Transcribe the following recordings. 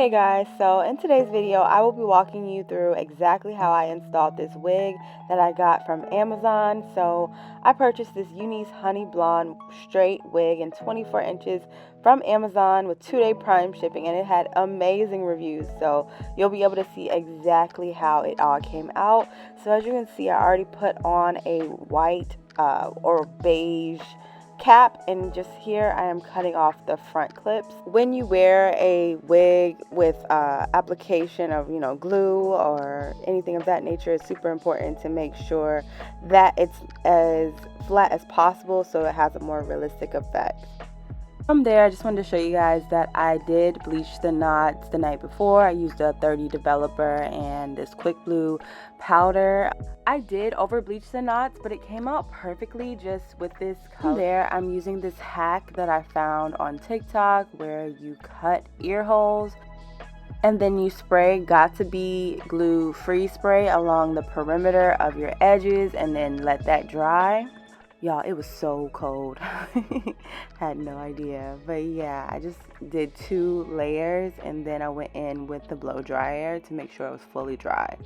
Hey guys, so in today's video I will be walking you through exactly how I installed this wig that I got from Amazon. So I purchased this Unice honey blonde straight wig in 24 inches from Amazon with 2-day prime shipping, and it had amazing reviews, so you'll be able to see exactly how it all came out. So as you can see, I already put on a white or beige cap, and just here I am cutting off the front clips. When you wear a wig with application of glue or anything of that nature, it's super important to make sure that it's as flat as possible so it has a more realistic effect. From there, I just wanted to show you guys that I did bleach the knots the night before. I used a 30 developer and this quick blue powder. I did over bleach the knots, but it came out perfectly just with this color. From there, I'm using this hack that I found on TikTok where you cut ear holes and then you spray got-to-be glue free spray along the perimeter of your edges and then let that dry. Y'all, it was so cold. Had no idea. But yeah, I just did 2 layers and then I went in with the blow dryer to make sure it was fully dry.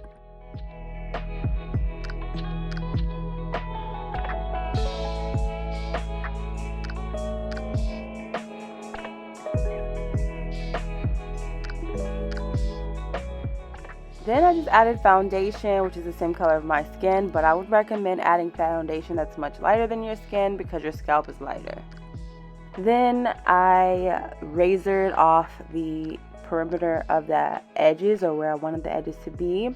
Then I just added foundation, which is the same color of my skin, but I would recommend adding foundation that's much lighter than your skin because your scalp is lighter. Then I razored off the perimeter of the edges, or where I wanted the edges to be,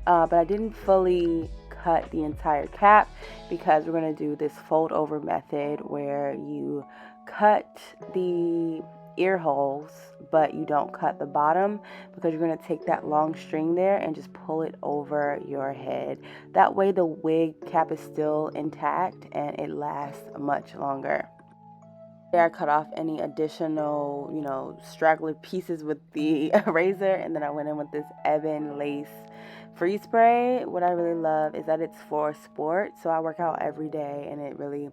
but I didn't fully cut the entire cap because we're going to do this fold over method where you cut the ear holes but you don't cut the bottom, because you're going to take that long string there and just pull it over your head. That way the wig cap is still intact and it lasts much longer. There I cut off any additional straggler pieces with the razor, and then I went in with this ebon lace free spray. What I really love is that it's for sport, so I work out every day and it really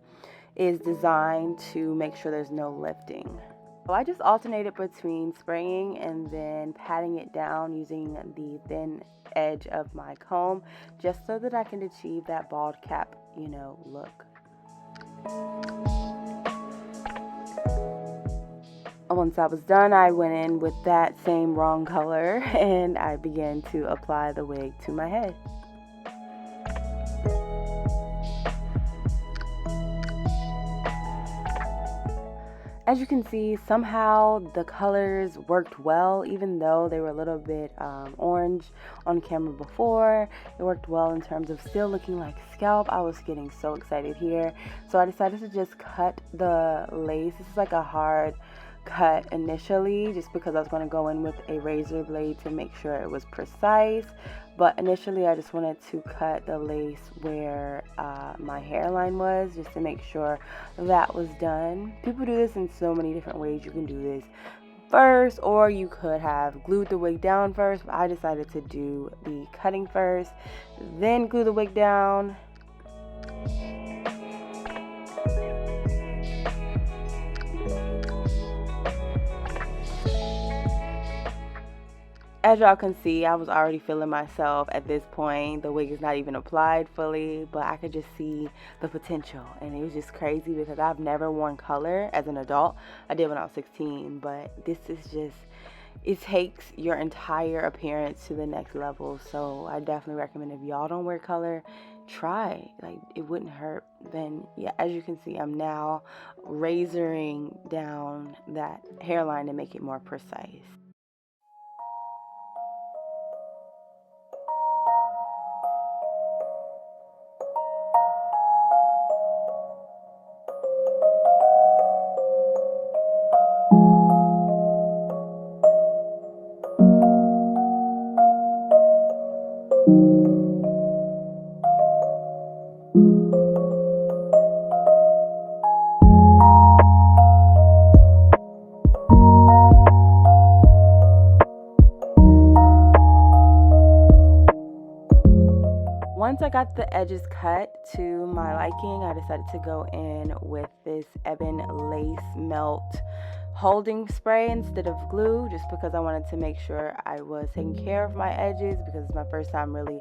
is designed to make sure there's no lifting. So I just alternated between spraying and then patting it down using the thin edge of my comb, just so that I can achieve that bald cap, look. Once I was done, I went in with that same wrong color and I began to apply the wig to my head. As you can see, somehow the colors worked well, even though they were a little bit orange on camera before. It worked well in terms of still looking like scalp. I was getting so excited here. So I decided to just cut the lace. This is like a hard cut initially, just because I was going to go in with a razor blade to make sure it was precise. But initially I just wanted to cut the lace where my hairline was, just to make sure that was done. People do this in so many different ways. You can do this first, or you could have glued the wig down first, but I decided to do the cutting first, then glue the wig down. As y'all can see, I was already feeling myself at this point. The wig is not even applied fully, but I could just see the potential. And it was just crazy because I've never worn color as an adult. I did when I was 16, but this is just, it takes your entire appearance to the next level. So I definitely recommend, if y'all don't wear color, try. Like, it wouldn't hurt. Then yeah, as you can see, I'm now razoring down that hairline to make it more precise. Once I got the edges cut to my liking, I decided to go in with this ebon lace melt holding spray instead of glue, just because I wanted to make sure I was taking care of my edges, because it's my first time really,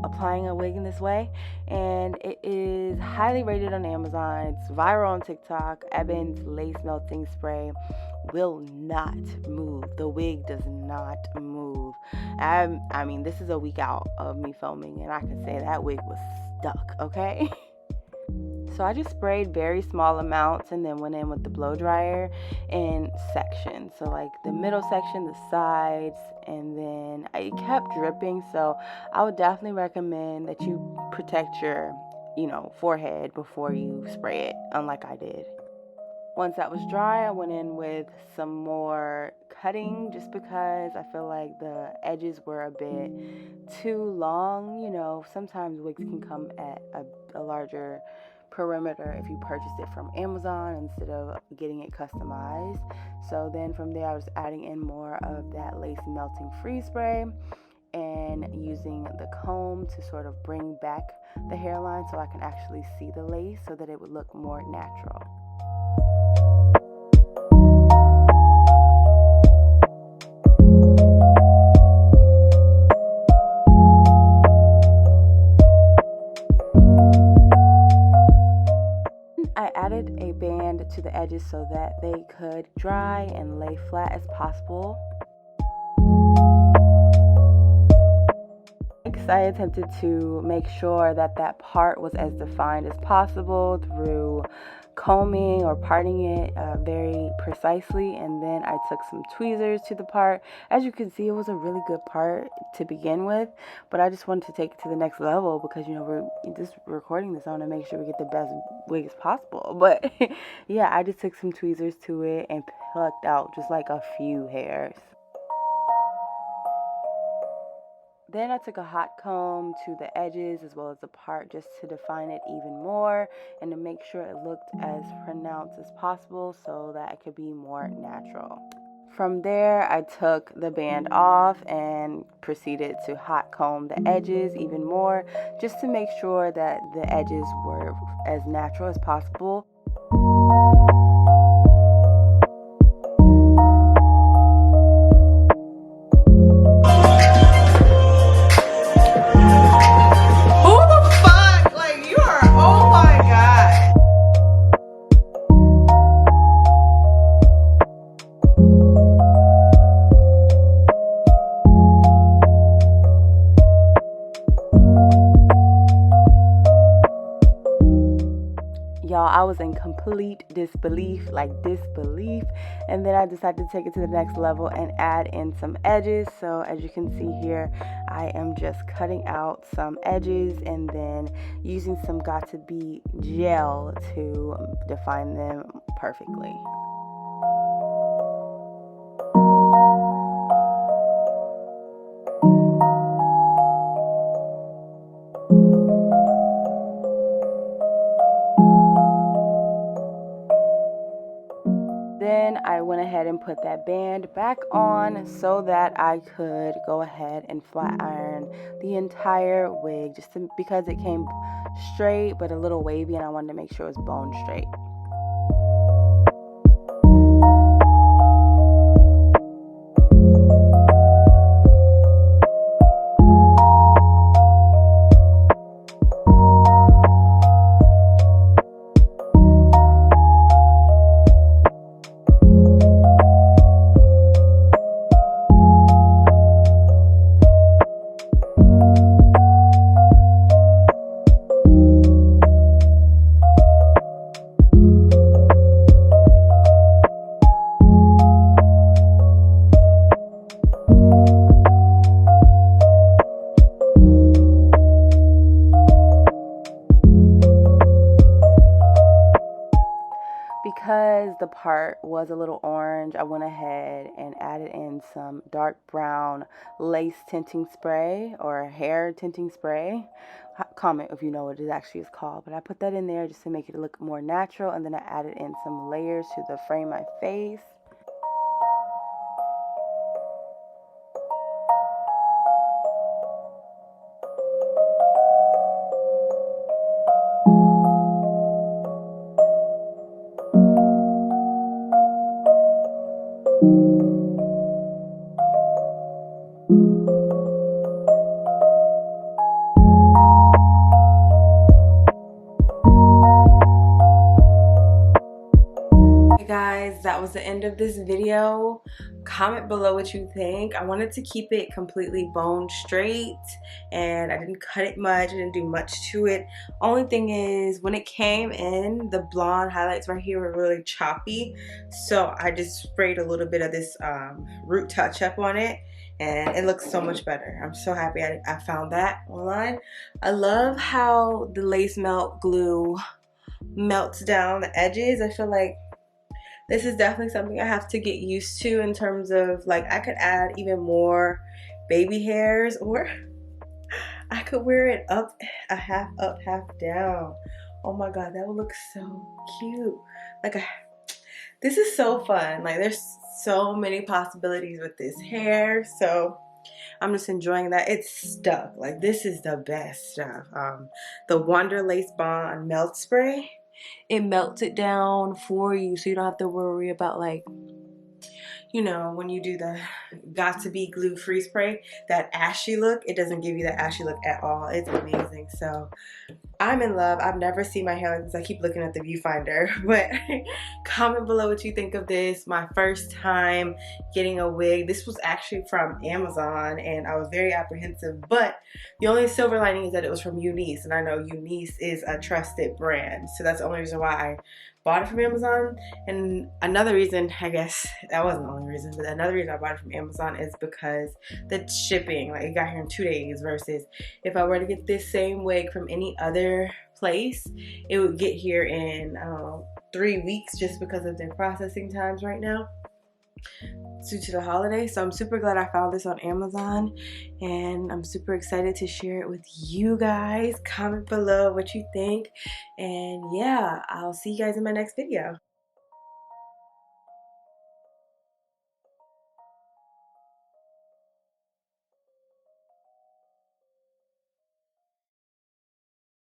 applying a wig in this way. And it is highly rated on Amazon. It's viral on TikTok. Ebon's lace melting spray will not move. The wig does not move. I mean, this is a week out of me filming, and I can say that wig was stuck, okay? So I just sprayed very small amounts and then went in with the blow dryer in sections. So like the middle section, the sides, and then it kept dripping. So I would definitely recommend that you protect your, forehead before you spray it, unlike I did. Once that was dry, I went in with some more cutting, just because I feel like the edges were a bit too long. Sometimes wigs can come at a larger perimeter if you purchased it from Amazon instead of getting it customized. So then from there, I was adding in more of that lace melting free spray and using the comb to sort of bring back the hairline so I can actually see the lace so that it would look more natural. I added a band to the edges so that they could dry and lay flat as possible. I attempted to make sure that part was as defined as possible through combing or parting it very precisely, and then I took some tweezers to the part. As you can see, it was a really good part to begin with, but I just wanted to take it to the next level because we're just recording this. I want to make sure we get the best wig as possible. But yeah, I just took some tweezers to it and plucked out just like a few hairs. Then I took a hot comb to the edges as well as the part just to define it even more and to make sure it looked as pronounced as possible so that it could be more natural. From there, I took the band off and proceeded to hot comb the edges even more just to make sure that the edges were as natural as possible. Y'all, I was in complete disbelief, and then I decided to take it to the next level and add in some edges. So as you can see here, I am just cutting out some edges and then using some got-to-be gel to define them perfectly. Then I went ahead and put that band back on so that I could go ahead and flat iron the entire wig because it came straight but a little wavy, and I wanted to make sure it was bone straight. Because the part was a little orange, I went ahead and added in some dark brown lace tinting spray or hair tinting spray. Comment if you know what it actually is called, but I put that in there just to make it look more natural, and then I added in some layers to frame my face. was the end of this video. Comment below what you think. I wanted to keep it completely bone straight, and I didn't cut it much. I didn't do much to it. Only thing is, when it came in, the blonde highlights right here were really choppy, so I just sprayed a little bit of this root touch up on it, and it looks so much better. I'm so happy I found that online. I love how the lace melt glue melts down the edges. I feel like this is definitely something I have to get used to in terms of, like, I could add even more baby hairs, or I could wear it up, half up, half down. Oh my god, that would look so cute. Like, this is so fun. Like, there's so many possibilities with this hair, so I'm just enjoying that. It's stuck. Like, this is the best stuff. The Wonder Lace Bond Melt Spray, it melts it down for you, so you don't have to worry about, like, you know, when you do the Got To Be glue free spray, that ashy look. It doesn't give you that ashy look at all. It's amazing. So I'm in love. I've never seen my hair like this. I keep looking at the viewfinder, but comment below what you think of this. My first time getting a wig. This was actually from Amazon, and I was very apprehensive, but the only silver lining is that it was from Unice, and I know Unice is a trusted brand, so that's the only reason why I bought it from Amazon. And another reason, I guess that wasn't the only reason, but another reason I bought it from Amazon is because the shipping, like, it got here in 2 days, versus if I were to get this same wig from any other place, it would get here in, I don't know, 3 weeks, just because of their processing times right now due to the holiday. So I'm super glad I found this on Amazon, and I'm super excited to share it with you guys. Comment below what you think, and yeah, I'll see you guys in my next video.